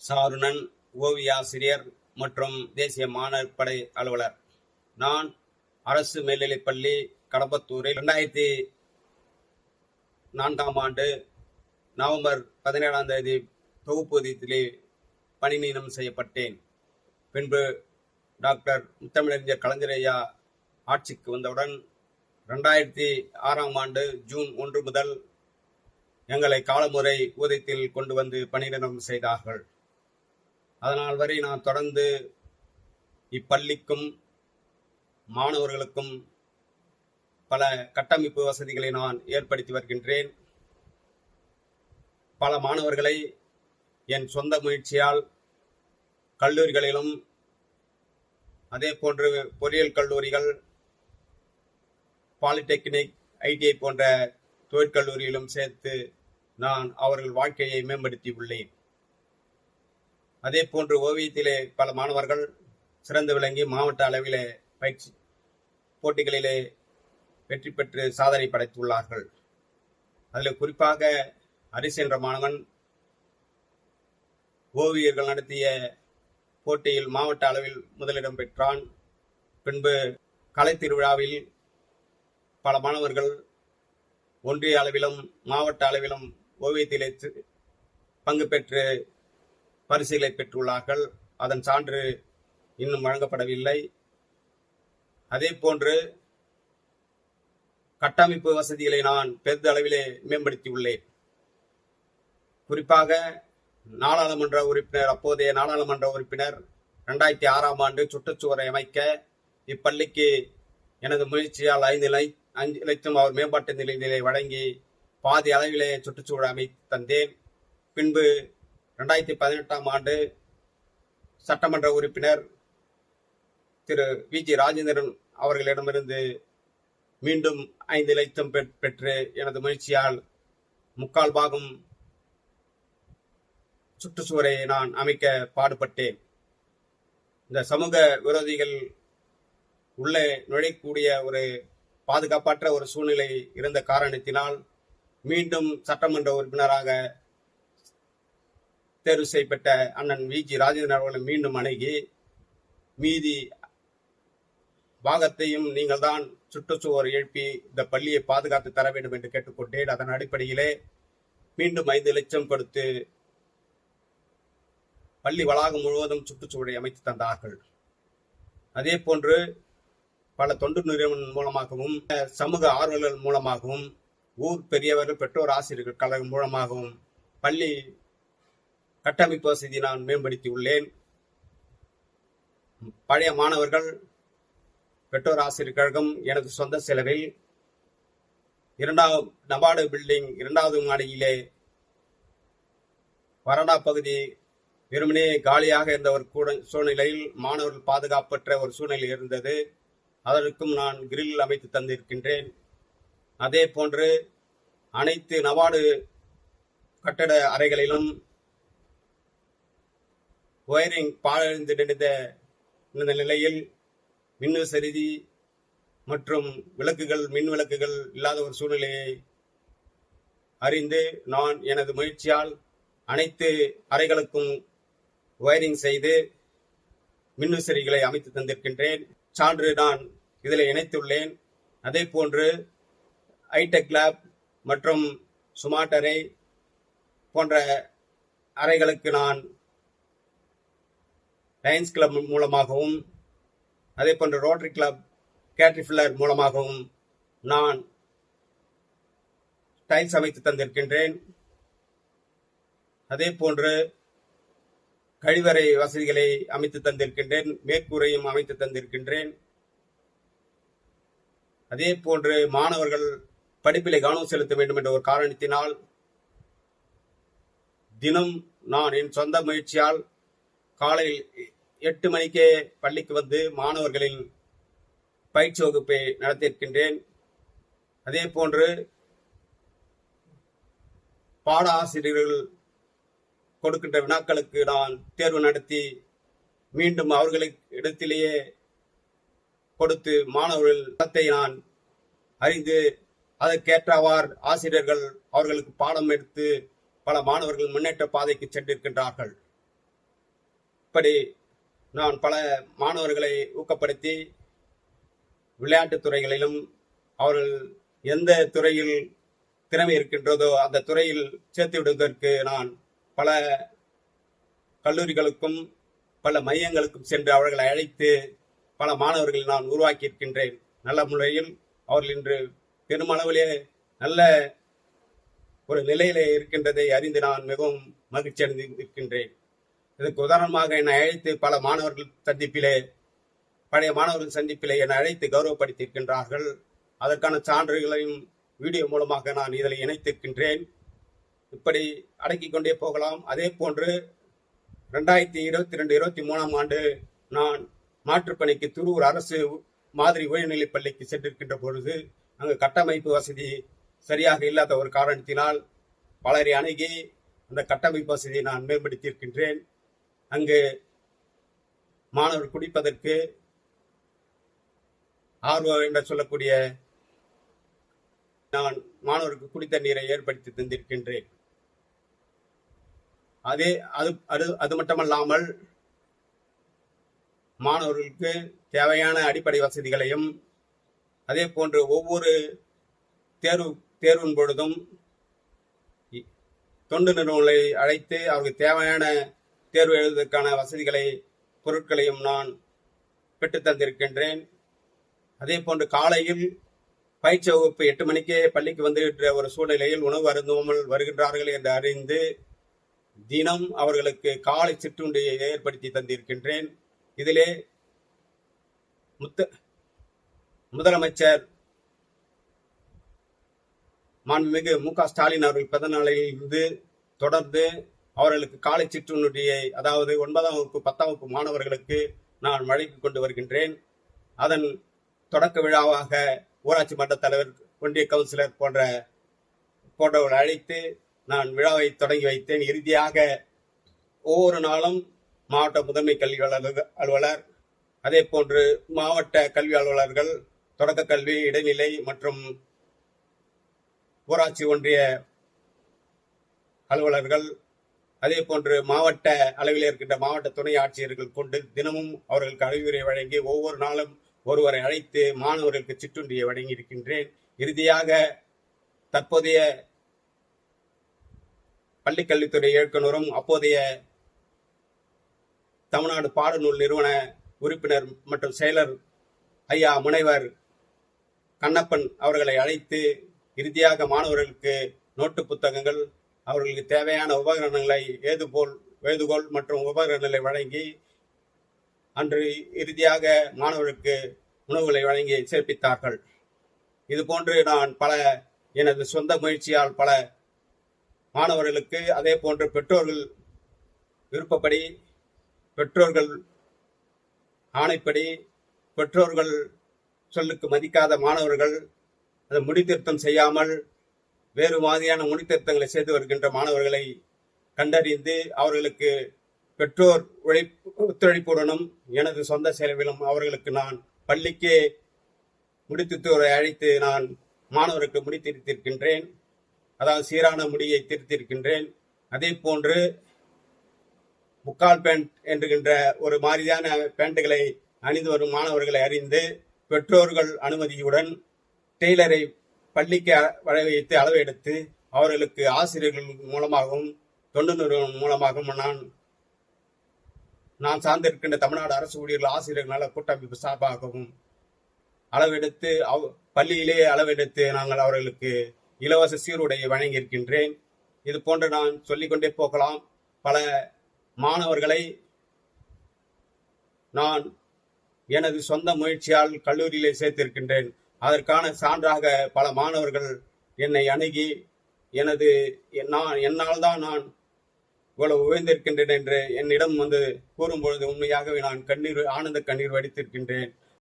சாருணன், ஓவியாசிரியர் மற்றும் தேசிய மாணவர் படை அலுவலர். நான் அரசு மேல்நிலைப்பள்ளி கடம்பத்தூரில் 2004ஆம் ஆண்டு நவம்பர் 17ஆம் தேதி தொகுப்பூதியத்திலே பணி நீக்கம் செய்யப்பட்டேன். பின்பு டாக்டர் முத்தமிழறிஞர் கலைஞர் ஐயா ஆட்சிக்கு வந்தவுடன் 2006ஆம் ஆண்டு ஜூன் 1 முதல் எங்களை காலமுறை ஊதியத்தில் கொண்டு வந்து பணியிடம் செய்தார்கள். அதனால் வரை நான் தொடர்ந்து இப்பள்ளிக்கும் மாணவர்களுக்கும் பல கட்டமைப்பு வசதிகளை நான் ஏற்படுத்தி வருகின்றேன். பல மாணவர்களை என் சொந்த முயற்சியால் கல்லூரிகளிலும் அதே போன்று பொறியியல் கல்லூரிகள், பாலிடெக்னிக், ஐடிஐ போன்ற தொழிற்கல்லூரியிலும் சேர்த்து நான் அவர்கள் வாழ்க்கையை மேம்படுத்தி உள்ளேன். அதே போன்று ஓவியத்திலே பல மாணவர்கள் சிறந்து விளங்கி மாவட்ட அளவிலே பயிற்சி போட்டிகளிலே வெற்றி பெற்று சாதனை படைத்துள்ளார்கள். அதில் குறிப்பாக ஹரிஸ் என்ற மாணவன் ஓவியர்கள் நடத்திய போட்டியில் மாவட்ட அளவில் முதலிடம் பெற்றான். பின்பு கலை திருவிழாவில் பல மாணவர்கள் ஒன்றிய அளவிலும் மாவட்ட அளவிலும் ஓவியத்திலே பங்கு பெற்று பரிசுகளை பெற்றுள்ளார்கள். அதன் சான்று இன்னும் வழங்கப்படவில்லை. அதே போன்று கட்டமைப்பு வசதிகளை நான் பெரிதளவிலே மேம்படுத்தியுள்ளேன். குறிப்பாக நாடாளுமன்ற உறுப்பினர், அப்போதைய நாடாளுமன்ற உறுப்பினர் 2006ஆம் ஆண்டு சுற்றுச்சுவரை அமைக்க இப்பள்ளிக்கு எனது முயற்சியால் 5 லட்சம் அவர் மேம்பாட்டு நிலையிலே வழங்கி பாதி அளவிலே சுற்றுச்சூழல் அமைத்து தந்தேன். பின்பு 2018ஆம் ஆண்டு சட்டமன்ற உறுப்பினர் திரு வி.ஜி. ராஜேந்திரன் அவர்களிடமிருந்து மீண்டும் 5 லட்சம் பெற்று எனது முயற்சியால் 3/4 பாகம் சுற்றுச்சுவரை நான் அமைக்க பாடுபட்டேன். இந்த சமூக விரோதிகள் உள்ளே நுழையக்கூடிய ஒரு பாதுகாப்பற்ற ஒரு சூழ்நிலை இருந்த காரணத்தினால் மீண்டும் சட்டமன்ற உறுப்பினராக தேர்வு செய்யப்பட்ட அண்ணன் வி.ஜி. ராஜேந்திரன் அவர்களை மீண்டும் அணுகி மீதி பாகத்தையும் நீங்கள் தான் சுற்றுச்சுவர் எழுப்பி இந்த பள்ளியை பாதுகாத்து தர வேண்டும் என்று கேட்டுக்கொண்டேன். அதன் அடிப்படையிலே மீண்டும் 5 லட்சம் கொடுத்து பள்ளி வளாகம் முழுவதும் சுற்றுச்சுவரை அமைத்து தந்தார்கள். அதே போன்று பல தொண்டு நிறுவனம் மூலமாகவும், சமூக ஆர்வலர்கள் மூலமாகவும், ஊர் பெரியவர்கள், பெற்றோர் ஆசிரியர்கள் கழகம் மூலமாகவும் பள்ளி கட்டமைப்பு வசதி நான் மேம்படுத்தி உள்ளேன். பழைய மாணவர்கள், பெற்றோர் ஆசிரியர் கழகம் எனது சொந்த செலவில் 2வது நபார்டு பில்டிங் 2வது மாடியிலே வராண்டா பகுதி வெறுமனே காலியாக இருந்த ஒரு சூழ்நிலையில் மாணவர்கள் பாதுகாப்பற்ற ஒரு சூழ்நிலை இருந்தது. அதற்கும் நான் கிரில் அமைத்து தந்திருக்கின்றேன். அதே போன்று அனைத்து நபார்டு கட்டட அறைகளிலும் ஒயரிங் பாழடைந்து இந்த நிலையில் மின்விசதி மற்றும் விளக்குகள், மின் விளக்குகள் இல்லாத ஒரு சூழ்நிலையை அறிந்து நான் எனது முயற்சியால் அனைத்து அறைகளுக்கும் ஒயரிங் செய்து மின்விசிறிகளை அமைத்து தந்திருக்கின்றேன். சான்று நான் இதில் இணைத்துள்ளேன். அதே போன்று ஹைடெக் லேப் மற்றும் ஸ்மார்ட் அறை போன்ற அறைகளுக்கு நான் லயன்ஸ் கிளப் மூலமாகவும், அதே போன்று ரோட்டரி கிளப், கேட்ரிஃபில்லர் மூலமாகவும் நான் டைல்ஸ் அமைத்து தந்திருக்கின்றேன். அதே போன்று கழிவறை வசதிகளை அமைத்து தந்திருக்கின்றேன். மேற்கூரையும் அமைத்து தந்திருக்கின்றேன். அதே போன்று மாணவர்கள் படிப்பிலே கவனம் செலுத்த வேண்டும் என்ற ஒரு காரணத்தினால் தினம் நான் என் சொந்த முயற்சியால் காலையில் 8 மணிக்கே பள்ளிக்கு வந்து மாணவர்களின் பயிற்சி வகுப்பை நடத்தியிருக்கின்றேன். அதே போன்று பாட ஆசிரியர்கள் கொடுக்கின்ற வினாக்களுக்கு நான் தேர்வு நடத்தி மீண்டும் அவர்களுக்கு இடத்திலேயே கொடுத்து மாணவர்கள் தரத்தை நான் அறிந்து அதற்கேற்றவாறு ஆசிரியர்கள் அவர்களுக்கு பாடம் எடுத்து பல மாணவர்கள் முன்னேற்ற பாதைக்கு சென்றிருக்கின்றார்கள். இப்படி நான் பல மாணவர்களை ஊக்கப்படுத்தி விளையாட்டுத் துறைகளிலும் அவர்கள் எந்த துறையில் திறமை இருக்கின்றதோ அந்த துறையில் சேர்த்து விடுவதற்கு நான் பல கல்லூரிகளுக்கும் பல மையங்களுக்கும் சென்று அவர்களை அழைத்து பல மாணவர்களை நான் உருவாக்கி இருக்கின்றேன். நல்ல முறையில் அவர்கள் இன்று பெருமளவிலே நல்ல ஒரு நிலையிலே இருக்கின்றதை அறிந்து நான் மிகவும் மகிழ்ச்சி அடைந்து இருக்கின்றேன். இதுக்கு உதாரணமாக என்னை அழைத்து பல மாணவர்கள் சந்திப்பிலே பழைய மாணவர்கள் சந்திப்பிலே என்னை அழைத்து கௌரவப்படுத்தி இருக்கின்றார்கள். அதற்கான சான்றுகளையும் வீடியோ மூலமாக நான் இதில் இணைத்திருக்கின்றேன். இப்படி அடக்கிக் கொண்டே போகலாம். அதே போன்று 2022-23 ஆண்டு நான் மாற்றுப்பணிக்கு துரூர் அரசு மாதிரி உயர்நிலைப் பள்ளிக்கு சென்றிருக்கின்ற பொழுது அங்கு கட்டமைப்பு வசதி சரியாக இல்லாத ஒரு காரணத்தினால் பலரை அணுகி அந்த கட்டமைப்பு வசதியை நான் மேம்படுத்தியிருக்கின்றேன். அங்கு மாணவர் குடிப்பதற்கு ஆர்வம் என்று சொல்லக்கூடிய நான் மாணவருக்கு குடித்த நீரை ஏற்படுத்தி தந்திருக்கின்றேன். அது மட்டுமல்லாமல் மாணவர்களுக்கு தேவையான அடிப்படை வசதிகளையும் அதே போன்று ஒவ்வொரு தேர்வின் பொழுதும் தொண்டு நிறுவனங்களை அழைத்து அவருக்கு தேவையான தேர்வு எழுதுவதற்கான வசதிகளை பொருட்களையும் நான் பெற்றுத் தந்திருக்கின்றேன். அதே போன்று காலையில் பயிற்சி வகுப்பு 8 மணிக்கே பள்ளிக்கு வந்துவிட்ட ஒரு சூழ்நிலையில் உணவு அருந்தாமல் வருகின்றார்கள் என்று அறிந்து தினம் அவர்களுக்கு காலை சிற்றுண்டியை ஏற்படுத்தி தந்திருக்கின்றேன். இதிலே முதலமைச்சர் மாண்புமிகு மு.க. ஸ்டாலின் அவர்கள் பிறந்த நாளிலிருந்து தொடர்ந்து அவர்களுக்கு காலை சிற்றுண்டியை, அதாவது 9ஆம் வகுப்பு 10ஆம் வகுப்பு மாணவர்களுக்கு நான் வழங்கிக் கொண்டு வருகின்றேன். அதன் தொடக்க விழாவாக ஊராட்சி மன்ற தலைவர், ஒன்றிய கவுன்சிலர் போன்றவர்களை அழைத்து நான் விழாவை தொடங்கி வைத்தேன். இறுதியாக ஒவ்வொரு நாளும் மாவட்ட முதன்மை கல்வி அலுவலர், அதே போன்று மாவட்ட கல்வி அலுவலர்கள், தொடக்க கல்வி, இடைநிலை மற்றும் ஊராட்சி ஒன்றிய அலுவலர்கள், அதே போன்று மாவட்ட அளவில் இருக்கின்ற மாவட்ட துணை ஆட்சியர்கள் கொண்டு தினமும் அவர்களுக்கு அறிவுரை வழங்கி ஒவ்வொரு நாளும் ஒருவரை அழைத்து மாணவர்களுக்கு சிற்றுண்டியை வழங்கி இருக்கின்றேன். இறுதியாக தற்போதைய பள்ளிக்கல்வித்துறை இயக்குநரும் அப்போதைய தமிழ்நாடு பாடநூல் நிறுவன உறுப்பினர் மற்றும் செயலர் ஐயா முனைவர் கண்ணப்பன் அவர்களை அழைத்து இறுதியாக மாணவர்களுக்கு நோட்டு புத்தகங்கள், அவர்களுக்கு தேவையான உபகரணங்களை எழுதுகோல் மற்றும் உபகரணங்களை வழங்கி அன்று இறுதியாக மாணவர்களுக்கு உணவுகளை வழங்கி சேர்ப்பித்தார்கள். இதுபோன்று நான் எனது சொந்த முயற்சியால் பல மாணவர்களுக்கு, அதே போன்று பெற்றோர்கள் விருப்பப்படி, பெற்றோர்கள் ஆணைப்படி, பெற்றோர்கள் சொல்லுக்கு மதிக்காத மாணவர்கள் அதை முடித்திருத்தம் செய்யாமல் வேறு மாதிரியான முடித்திருத்தங்களை செய்து வருகின்ற மாணவர்களை கண்டறிந்து அவர்களுக்கு பெற்றோர் ஒத்துழைப்புடனும் எனது சொந்த செலவிலும் அவர்களுக்கு நான் பள்ளிக்கே முடித்திருத்தோரை அழைத்து நான் மாணவருக்கு முடித்திருத்திருக்கின்றேன். அதாவது சீரான முடியை திருத்திருக்கின்றேன். அதே போன்று முக்கால் பேண்ட் என்கின்ற ஒரு மாதிரியான பேண்ட்டுகளை அணிந்து வரும் மாணவர்களை அறிந்து பெற்றோர்கள் அனுமதியுடன் டெய்லரை பள்ளிக்கு வரவைத்து அளவு எடுத்து அவர்களுக்கு ஆசிரியர்கள் மூலமாகவும் தொண்டு நிறுவனம் மூலமாகவும் நான் சார்ந்திருக்கின்ற தமிழ்நாடு அரசு ஊழியர்கள் ஆசிரியர்கள் நல கூட்டமைப்பு சார்பாகவும் அளவெடுத்து பள்ளியிலே அளவெடுத்து நாங்கள் அவர்களுக்கு இலவச சீருடையை வழங்கியிருக்கின்றேன். இது போன்று நான் சொல்லிக்கொண்டே போகலாம். பல மாணவர்களை நான் எனது சொந்த முயற்சியால் கல்லூரியிலே சேர்த்திருக்கின்றேன். அதற்கான சான்றாக பல மாணவர்கள் என்னை அணுகி என்னால் தான் நான் இவ்வளவு உயர்ந்திருக்கின்றேன் என்று என்னிடம் வந்து கூறும்பொழுது உண்மையாகவே நான் ஆனந்த கண்ணீர் வடித்திருக்கின்றேன்.